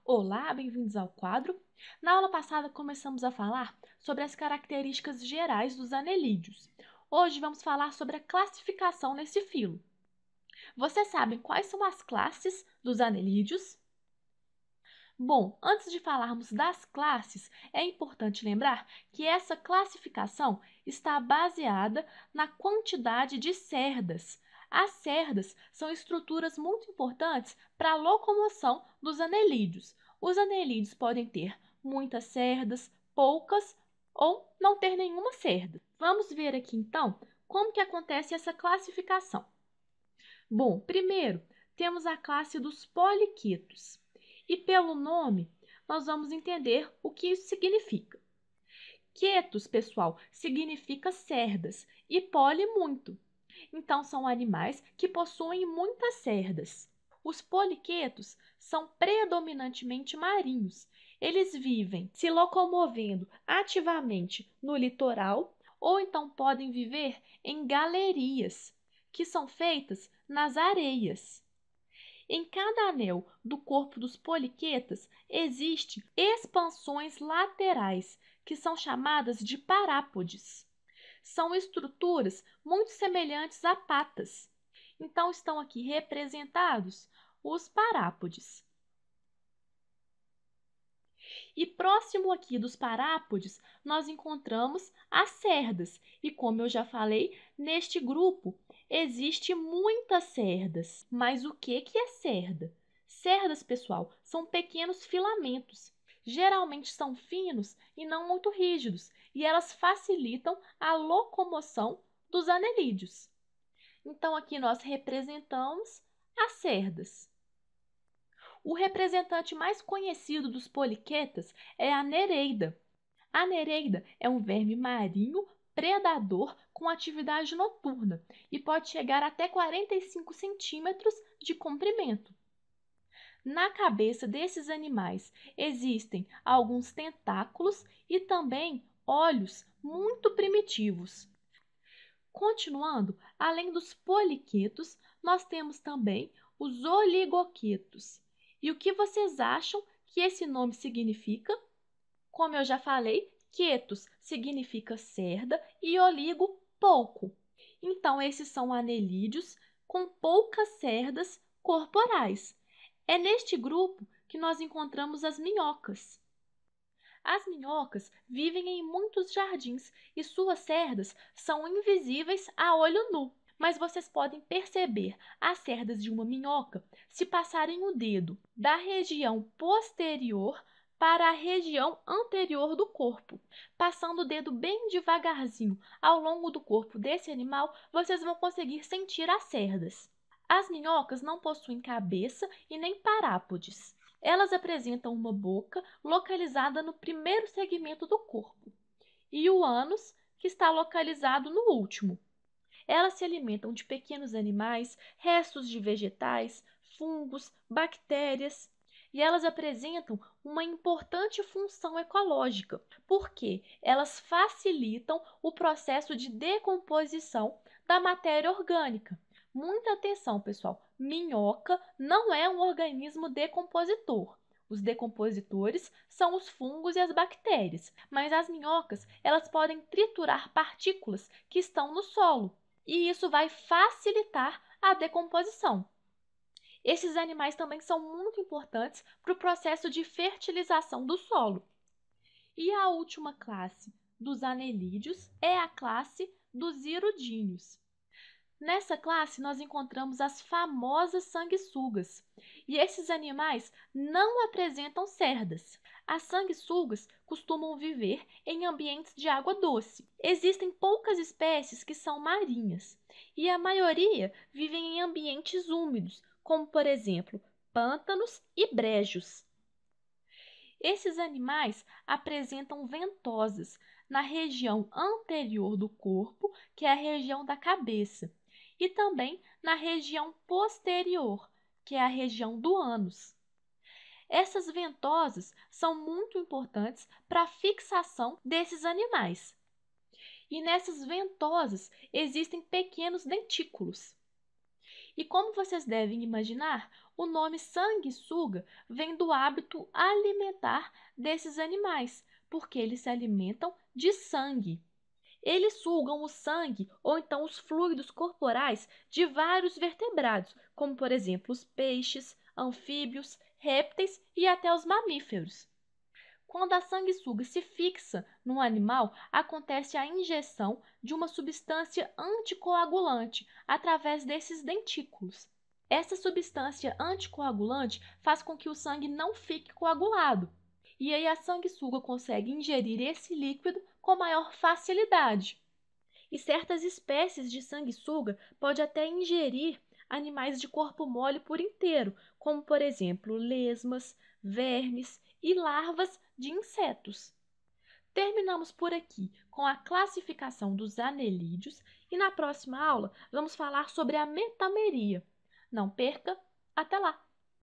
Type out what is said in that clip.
Olá, bem-vindos ao quadro. Na aula passada começamos a falar sobre as características gerais dos anelídeos. Hoje vamos falar sobre a classificação nesse filo. Vocês sabem quais são as classes dos anelídeos? Bom, antes de falarmos das classes, é importante lembrar que essa classificação está baseada na quantidade de cerdas. As cerdas são estruturas muito importantes para a locomoção dos anelídeos. Os anelídeos podem ter muitas cerdas, poucas ou não ter nenhuma cerda. Vamos ver aqui então como que acontece essa classificação. Bom, primeiro temos a classe dos poliquetos. E pelo nome, nós vamos entender o que isso significa. Quetos, pessoal, significa cerdas e poli muito. Então, são animais que possuem muitas cerdas. Os poliquetos são predominantemente marinhos. Eles vivem se locomovendo ativamente no litoral ou então podem viver em galerias, que são feitas nas areias. Em cada anel do corpo dos poliquetas existem expansões laterais, que são chamadas de parápodes. São estruturas muito semelhantes a patas. Então, estão aqui representados os parápodes. E próximo aqui dos parápodes, nós encontramos as cerdas. E como eu já falei, neste grupo existe muitas cerdas. Mas o que é cerda? Cerdas, pessoal, são pequenos filamentos. Geralmente são finos e não muito rígidos, e elas facilitam a locomoção dos anelídeos. Então, aqui nós representamos as cerdas. O representante mais conhecido dos poliquetas é a nereida. A nereida é um verme marinho predador com atividade noturna e pode chegar até 45 centímetros de comprimento. Na cabeça desses animais existem alguns tentáculos e também olhos muito primitivos. Continuando, além dos poliquetos, nós temos também os oligoquetos. E o que vocês acham que esse nome significa? Como eu já falei, quetos significa cerda e oligo, pouco. Então, esses são anelídeos com poucas cerdas corporais. É neste grupo que nós encontramos as minhocas. As minhocas vivem em muitos jardins e suas cerdas são invisíveis a olho nu. Mas vocês podem perceber as cerdas de uma minhoca se passarem o dedo da região posterior para a região anterior do corpo. Passando o dedo bem devagarzinho ao longo do corpo desse animal, vocês vão conseguir sentir as cerdas. As minhocas não possuem cabeça e nem parápodes. Elas apresentam uma boca localizada no primeiro segmento do corpo e o ânus, que está localizado no último. Elas se alimentam de pequenos animais, restos de vegetais, fungos, bactérias. E elas apresentam uma importante função ecológica, porque elas facilitam o processo de decomposição da matéria orgânica. Muita atenção, pessoal! Minhoca não é um organismo decompositor. Os decompositores são os fungos e as bactérias, mas as minhocas, elas podem triturar partículas que estão no solo, e isso vai facilitar a decomposição. Esses animais também são muito importantes para o processo de fertilização do solo. E a última classe dos anelídeos é a classe dos hirudíneos. Nessa classe, nós encontramos as famosas sanguessugas, e esses animais não apresentam cerdas. As sanguessugas costumam viver em ambientes de água doce. Existem poucas espécies que são marinhas, e a maioria vivem em ambientes úmidos, como, por exemplo, pântanos e brejos. Esses animais apresentam ventosas na região anterior do corpo, que é a região da cabeça, e também na região posterior, que é a região do ânus. Essas ventosas são muito importantes para a fixação desses animais. E nessas ventosas existem pequenos dentículos. E como vocês devem imaginar, o nome sanguessuga vem do hábito alimentar desses animais, porque eles se alimentam de sangue. Eles sugam o sangue ou então os fluidos corporais de vários vertebrados, como por exemplo os peixes, anfíbios, répteis e até os mamíferos. Quando a sanguessuga se fixa no animal, acontece a injeção de uma substância anticoagulante através desses dentículos. Essa substância anticoagulante faz com que o sangue não fique coagulado. E aí a sanguessuga consegue ingerir esse líquido com maior facilidade. E certas espécies de sanguessuga podem até ingerir animais de corpo mole por inteiro, como por exemplo lesmas, vermes e larvas de insetos. Terminamos por aqui com a classificação dos anelídeos e na próxima aula vamos falar sobre a metameria. Não perca, até lá!